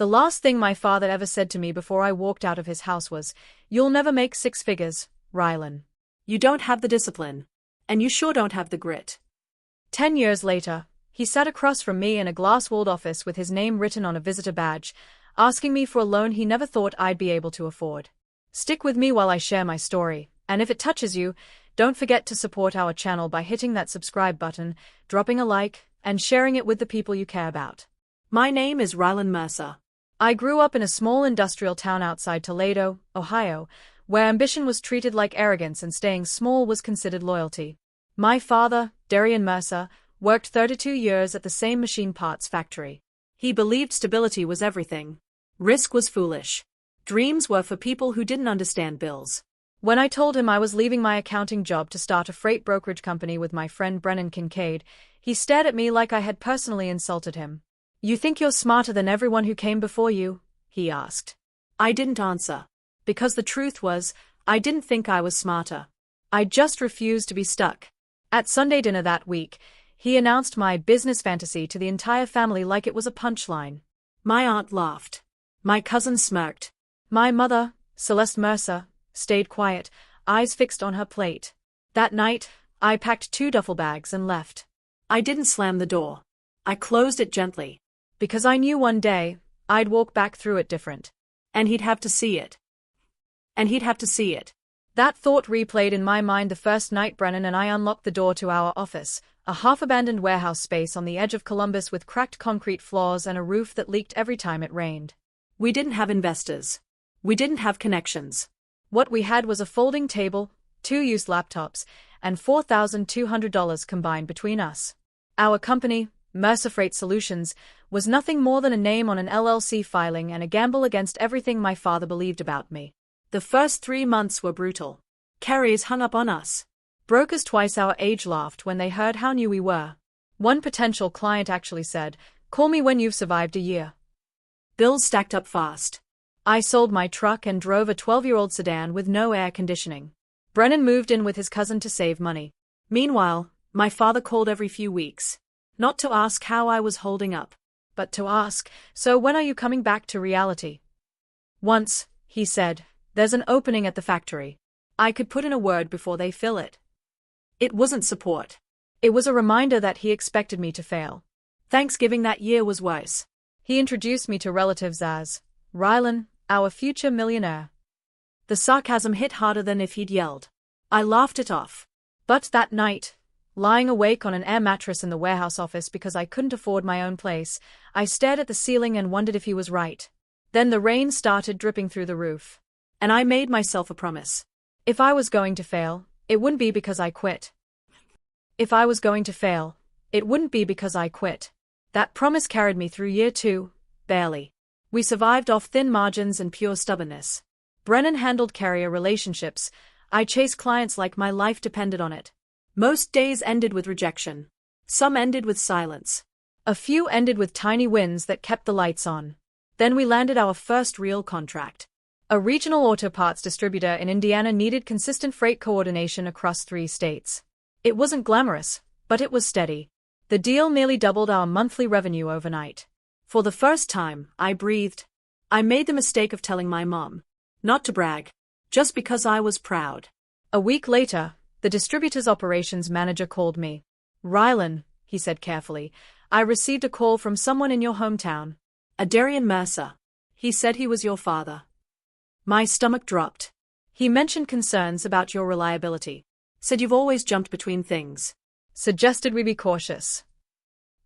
The last thing my father ever said to me before I walked out of his house was, "You'll never make six figures, Rylan. You don't have the discipline. And you sure don't have the grit." 10 years later, he sat across from me in a glass-walled office with his name written on a visitor badge, asking me for a loan he never thought I'd be able to afford. Stick with me while I share my story, and if it touches you, don't forget to support our channel by hitting that subscribe button, dropping a like, and sharing it with the people you care about. My name is Rylan Mercer. I grew up in a small industrial town outside Toledo, Ohio, where ambition was treated like arrogance and staying small was considered loyalty. My father, Darian Mercer, worked 32 years at the same machine parts factory. He believed stability was everything. Risk was foolish. Dreams were for people who didn't understand bills. When I told him I was leaving my accounting job to start a freight brokerage company with my friend Brennan Kincaid, he stared at me like I had personally insulted him. "You think you're smarter than everyone who came before you?" he asked. I didn't answer. Because the truth was, I didn't think I was smarter. I just refused to be stuck. At Sunday dinner that week, he announced my business fantasy to the entire family like it was a punchline. My aunt laughed. My cousin smirked. My mother, Celeste Mercer, stayed quiet, eyes fixed on her plate. That night, I packed 2 duffel bags and left. I didn't slam the door. I closed it gently. Because I knew one day, I'd walk back through it different. And he'd have to see it. And he'd have to see it. That thought replayed in my mind the first night Brennan and I unlocked the door to our office, a half-abandoned warehouse space on the edge of Columbus with cracked concrete floors and a roof that leaked every time it rained. We didn't have investors. We didn't have connections. What we had was a folding table, 2 used laptops, and $4,200 combined between us. Our company, Mercer Freight Solutions, was nothing more than a name on an LLC filing and a gamble against everything my father believed about me. The first 3 months were brutal. Carriers hung up on us. Brokers twice our age laughed when they heard how new we were. One potential client actually said, "Call me when you've survived a year." Bills stacked up fast. I sold my truck and drove a 12-year-old sedan with no air conditioning. Brennan moved in with his cousin to save money. Meanwhile, my father called every few weeks. Not to ask how I was holding up, but to ask, "So when are you coming back to reality?" Once, he said, "There's an opening at the factory. I could put in a word before they fill it." It wasn't support. It was a reminder that he expected me to fail. Thanksgiving that year was worse. He introduced me to relatives as Rylan, our future millionaire. The sarcasm hit harder than if he'd yelled. I laughed it off. But that night, lying awake on an air mattress in the warehouse office because I couldn't afford my own place, I stared at the ceiling and wondered if he was right. Then the rain started dripping through the roof. And I made myself a promise. If I was going to fail, it wouldn't be because I quit. If I was going to fail, it wouldn't be because I quit. That promise carried me through year 2, barely. We survived off thin margins and pure stubbornness. Brennan handled carrier relationships. I chased clients like my life depended on it. Most days ended with rejection. Some ended with silence. A few ended with tiny wins that kept the lights on. Then we landed our first real contract. A regional auto parts distributor in Indiana needed consistent freight coordination across 3 states. It wasn't glamorous, but it was steady. The deal nearly doubled our monthly revenue overnight. For the first time, I breathed. I made the mistake of telling my mom. Not to brag. Just because I was proud. A week later, the distributor's operations manager called me. "Rylan," he said carefully, "I received a call from someone in your hometown. A Darian Mercer. He said he was your father." My stomach dropped. "He mentioned concerns about your reliability. Said you've always jumped between things. Suggested we be cautious."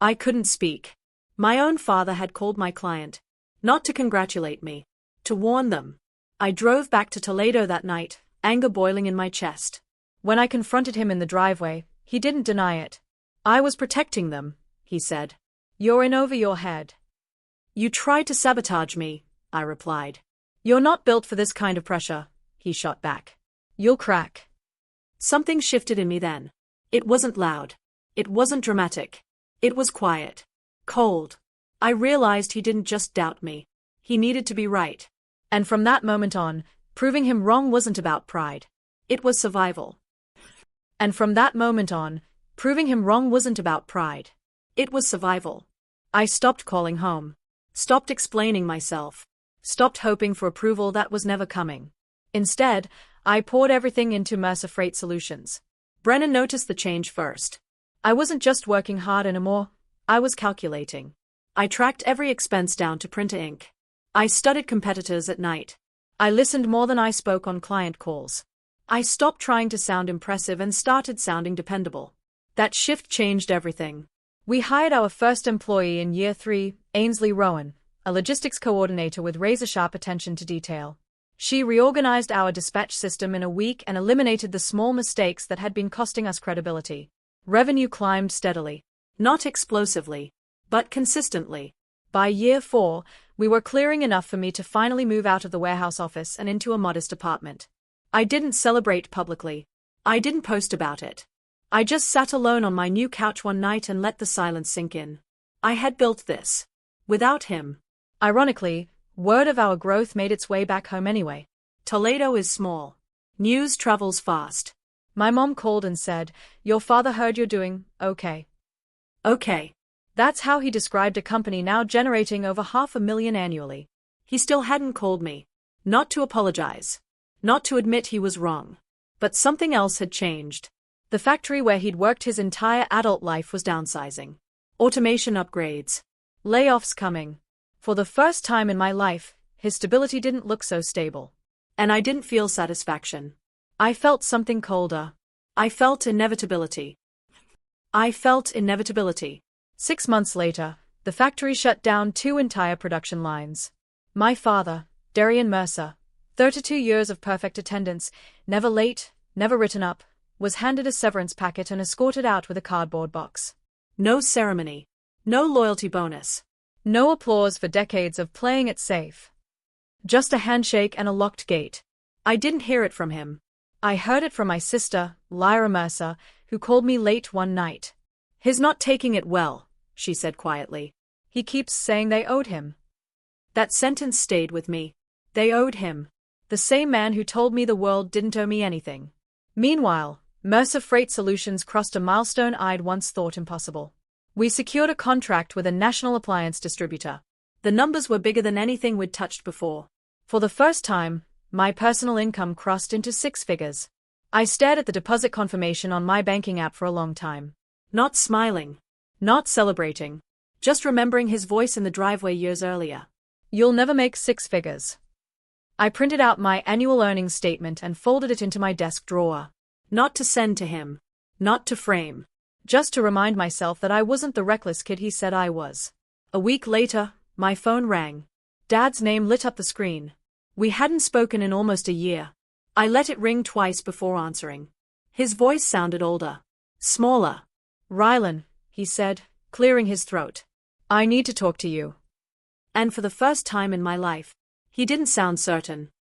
I couldn't speak. My own father had called my client. Not to congratulate me. To warn them. I drove back to Toledo that night, anger boiling in my chest. When I confronted him in the driveway, he didn't deny it. "I was protecting them," he said. "You're in over your head." "You tried to sabotage me," I replied. "You're not built for this kind of pressure," he shot back. "You'll crack." Something shifted in me then. It wasn't loud. It wasn't dramatic. It was quiet. Cold. I realized he didn't just doubt me. He needed to be right. And from that moment on, proving him wrong wasn't about pride. It was survival. And from that moment on, proving him wrong wasn't about pride. It was survival. I stopped calling home. Stopped explaining myself. Stopped hoping for approval that was never coming. Instead, I poured everything into Mercer Freight Solutions. Brennan noticed the change first. I wasn't just working hard anymore, I was calculating. I tracked every expense down to printer ink. I studied competitors at night. I listened more than I spoke on client calls. I stopped trying to sound impressive and started sounding dependable. That shift changed everything. We hired our first employee in year 3, Ainsley Rowan, a logistics coordinator with razor-sharp attention to detail. She reorganized our dispatch system in a week and eliminated the small mistakes that had been costing us credibility. Revenue climbed steadily. Not explosively, but consistently. By year 4, we were clearing enough for me to finally move out of the warehouse office and into a modest apartment. I didn't celebrate publicly. I didn't post about it. I just sat alone on my new couch one night and let the silence sink in. I had built this. Without him. Ironically, word of our growth made its way back home anyway. Toledo is small. News travels fast. My mom called and said, "Your father heard you're doing okay." Okay. That's how he described a company now generating over $500,000 annually. He still hadn't called me. Not to apologize. Not to admit he was wrong. But something else had changed. The factory where he'd worked his entire adult life was downsizing. Automation upgrades. Layoffs coming. For the first time in my life, his stability didn't look so stable. And I didn't feel satisfaction. I felt something colder. I felt inevitability. 6 months later, the factory shut down 2 entire production lines. My father, Darian Mercer, 32 years of perfect attendance, never late, never written up, was handed a severance packet and escorted out with a cardboard box. No ceremony. No loyalty bonus. No applause for decades of playing it safe. Just a handshake and a locked gate. I didn't hear it from him. I heard it from my sister, Lyra Mercer, who called me late one night. "He's not taking it well," she said quietly. "He keeps saying they owed him." That sentence stayed with me. They owed him. The same man who told me the world didn't owe me anything. Meanwhile, Mercer Freight Solutions crossed a milestone I'd once thought impossible. We secured a contract with a national appliance distributor. The numbers were bigger than anything we'd touched before. For the first time, my personal income crossed into 6 figures. I stared at the deposit confirmation on my banking app for a long time. Not smiling. Not celebrating. Just remembering his voice in the driveway years earlier. "You'll never make 6 figures." I printed out my annual earnings statement and folded it into my desk drawer. Not to send to him. Not to frame. Just to remind myself that I wasn't the reckless kid he said I was. A week later, my phone rang. Dad's name lit up the screen. We hadn't spoken in almost a year. I let it ring twice before answering. His voice sounded older. Smaller. "Rylan," he said, clearing his throat. "I need to talk to you." And for the first time in my life, he didn't sound certain.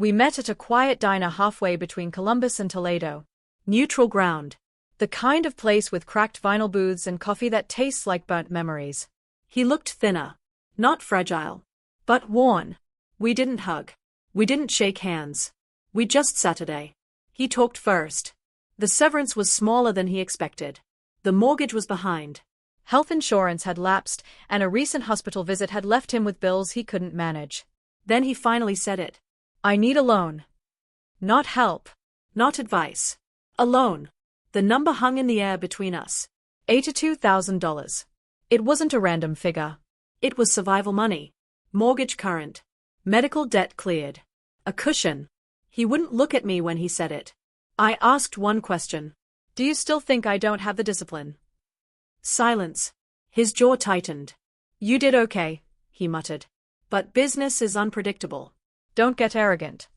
We met at a quiet diner halfway between Columbus and Toledo. Neutral ground. The kind of place with cracked vinyl booths and coffee that tastes like burnt memories. He looked thinner. Not fragile. But worn. We didn't hug. We didn't shake hands. We just sat today. He talked first. The severance was smaller than he expected. The mortgage was behind. Health insurance had lapsed, and a recent hospital visit had left him with bills he couldn't manage. Then he finally said it. "I need a loan." Not help. Not advice. A loan. The number hung in the air between us. $82,000. It wasn't a random figure. It was survival money. Mortgage current. Medical debt cleared. A cushion. He wouldn't look at me when he said it. I asked one question. "Do you still think I don't have the discipline?" Silence. His jaw tightened. "You did okay," he muttered. "But business is unpredictable. Don't get arrogant."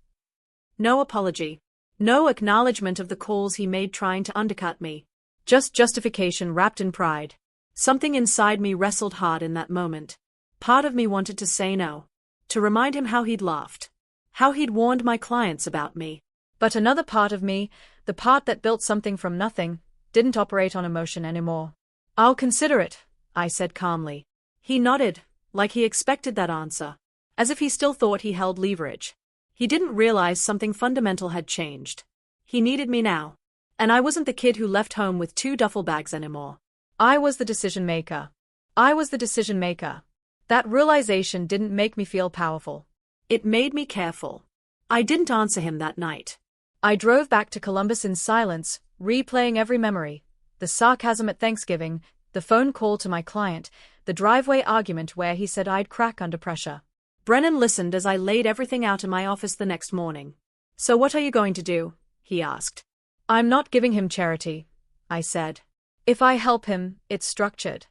No apology. No acknowledgement of the calls he made trying to undercut me. Just justification wrapped in pride. Something inside me wrestled hard in that moment. Part of me wanted to say no. To remind him how he'd laughed. How he'd warned my clients about me. But another part of me, the part that built something from nothing, didn't operate on emotion anymore. "I'll consider it," I said calmly. He nodded, like he expected that answer. As if he still thought he held leverage. He didn't realize something fundamental had changed. He needed me now. And I wasn't the kid who left home with 2 duffel bags anymore. I was the decision maker. I was the decision maker. That realization didn't make me feel powerful. It made me careful. I didn't answer him that night. I drove back to Columbus in silence, replaying every memory. The sarcasm at Thanksgiving, the phone call to my client, the driveway argument where he said I'd crack under pressure. Brennan listened as I laid everything out in my office the next morning. "So what are you going to do?" he asked. "I'm not giving him charity," I said. "If I help him, it's structured."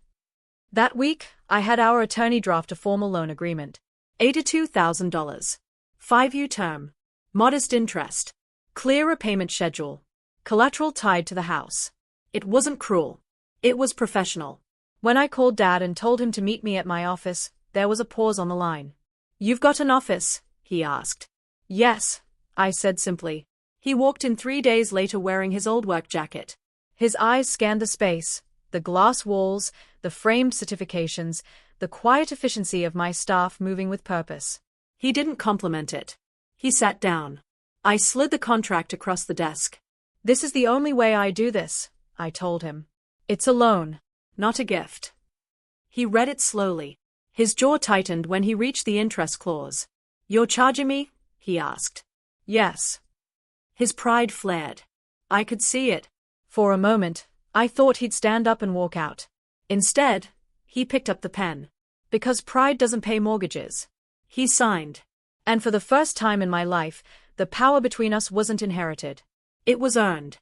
That week, I had our attorney draft a formal loan agreement. $82,000. 5-year term. Modest interest. Clear repayment schedule. Collateral tied to the house. It wasn't cruel. It was professional. When I called Dad and told him to meet me at my office, there was a pause on the line. "You've got an office?" he asked. "Yes," I said simply. He walked in 3 days later wearing his old work jacket. His eyes scanned the space, the glass walls, the framed certifications, the quiet efficiency of my staff moving with purpose. He didn't compliment it. He sat down. I slid the contract across the desk. "This is the only way I do this," I told him. "It's a loan, not a gift." He read it slowly. His jaw tightened when he reached the interest clause. "You're charging me?" he asked. "Yes." His pride flared. I could see it. For a moment, I thought he'd stand up and walk out. Instead, he picked up the pen. "Because pride doesn't pay mortgages." He signed. And for the first time in my life, the power between us wasn't inherited. It was earned.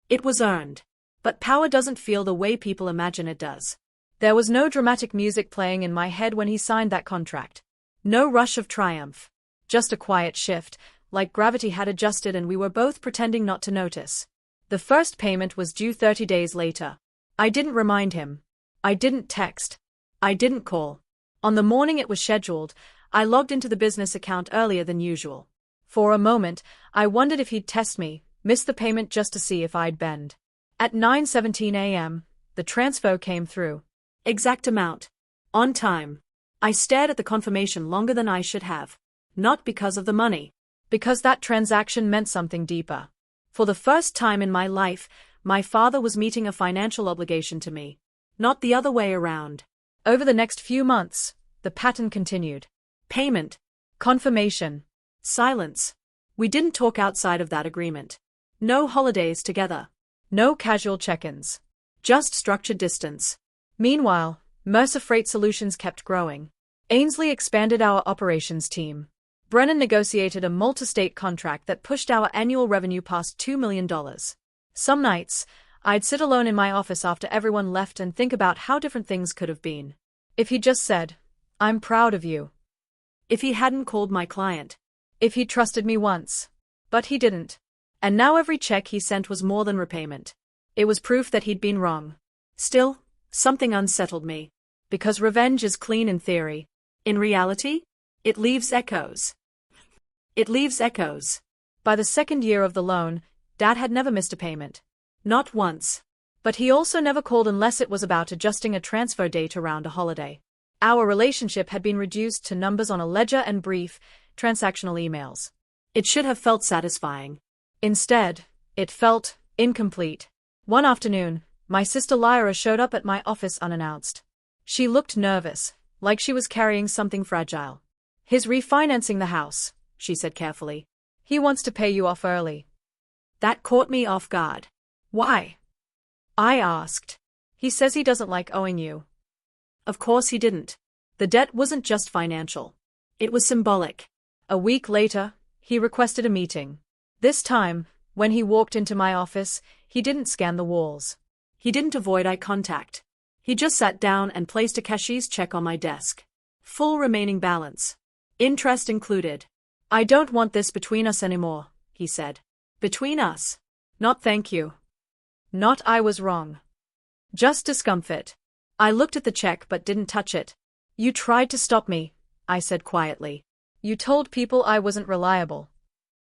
It was earned. But power doesn't feel the way people imagine it does. There was no dramatic music playing in my head when he signed that contract. No rush of triumph. Just a quiet shift, like gravity had adjusted and we were both pretending not to notice. The first payment was due 30 days later. I didn't remind him. I didn't text. I didn't call. On the morning it was scheduled, I logged into the business account earlier than usual. For a moment, I wondered if he'd test me, miss the payment just to see if I'd bend. At 9:17 a.m., the transfer came through. Exact amount. On time. I stared at the confirmation longer than I should have. Not because of the money. Because that transaction meant something deeper. For the first time in my life, my father was meeting a financial obligation to me. Not the other way around. Over the next few months, the pattern continued. Payment. Confirmation. Silence. We didn't talk outside of that agreement. No holidays together. No casual check-ins. Just structured distance. Meanwhile, Mercer Freight Solutions kept growing. Ainsley expanded our operations team. Brennan negotiated a multi-state contract that pushed our annual revenue past $2 million. Some nights, I'd sit alone in my office after everyone left and think about how different things could have been. If he'd just said, "I'm proud of you." If he hadn't called my client. If he'd trusted me once. But he didn't. And now every check he sent was more than repayment. It was proof that he'd been wrong. Still, something unsettled me. Because revenge is clean in theory. In reality, it leaves echoes. It leaves echoes. By the second year of the loan, Dad had never missed a payment. Not once. But he also never called unless it was about adjusting a transfer date around a holiday. Our relationship had been reduced to numbers on a ledger and brief, transactional emails. It should have felt satisfying. Instead, it felt incomplete. One afternoon, my sister Lyra showed up at my office unannounced. She looked nervous, like she was carrying something fragile. "He's refinancing the house," she said carefully. "He wants to pay you off early." That caught me off guard. "Why?" I asked. "He says he doesn't like owing you." Of course he didn't. The debt wasn't just financial. It was symbolic. A week later, he requested a meeting. This time, when he walked into my office, he didn't scan the walls. He didn't avoid eye contact. He just sat down and placed a cashier's check on my desk. Full remaining balance. Interest included. "I don't want this between us anymore," he said. Between us? Not thank you. Not I was wrong. Just discomfort. I looked at the check but didn't touch it. "You tried to stop me," I said quietly. "You told people I wasn't reliable."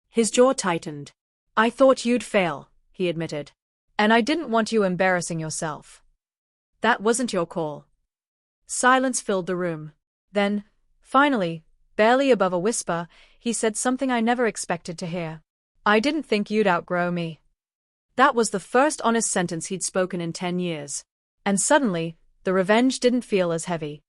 His jaw tightened. "I thought you'd fail," he admitted. "And I didn't want you embarrassing yourself." "That wasn't your call." Silence filled the room. Then, finally, barely above a whisper, he said something I never expected to hear. "I didn't think you'd outgrow me." That was the first honest sentence he'd spoken in 10 years. And suddenly, the revenge didn't feel as heavy.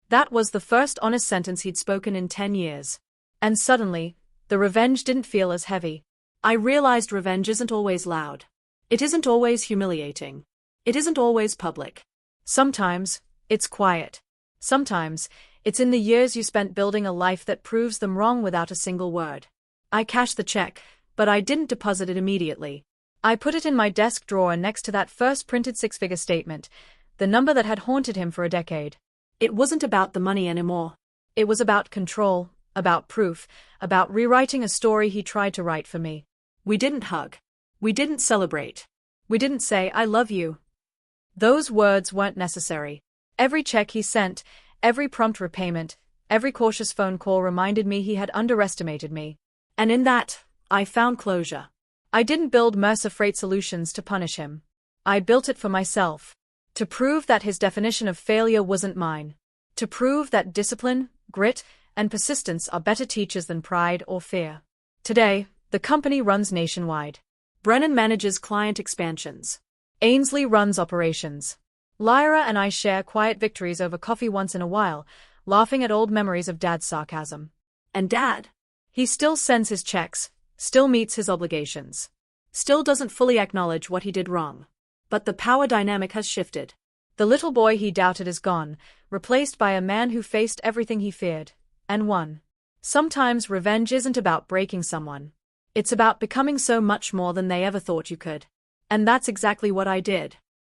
That was the first honest sentence he'd spoken in 10 years. And suddenly, the revenge didn't feel as heavy. I realized revenge isn't always loud. It isn't always humiliating. It isn't always public. Sometimes, it's quiet. Sometimes, it's in the years you spent building a life that proves them wrong without a single word. I cashed the check, but I didn't deposit it immediately. I put it in my desk drawer next to that first printed six-figure statement, the number that had haunted him for a decade. It wasn't about the money anymore. It was about control, about proof, about rewriting a story he tried to write for me. We didn't hug. We didn't celebrate. We didn't say, "I love you." Those words weren't necessary. Every check he sent, every prompt repayment, every cautious phone call reminded me he had underestimated me. And in that, I found closure. I didn't build Mercer Freight Solutions to punish him. I built it for myself. To prove that his definition of failure wasn't mine. To prove that discipline, grit, and persistence are better teachers than pride or fear. Today, the company runs nationwide. Brennan manages client expansions. Ainsley runs operations. Lyra and I share quiet victories over coffee once in a while, laughing at old memories of Dad's sarcasm. And Dad? He still sends his checks, still meets his obligations, still doesn't fully acknowledge what he did wrong. But the power dynamic has shifted. The little boy he doubted is gone, replaced by a man who faced everything he feared, and won. Sometimes revenge isn't about breaking someone. It's about becoming so much more than they ever thought you could. And that's exactly what I did.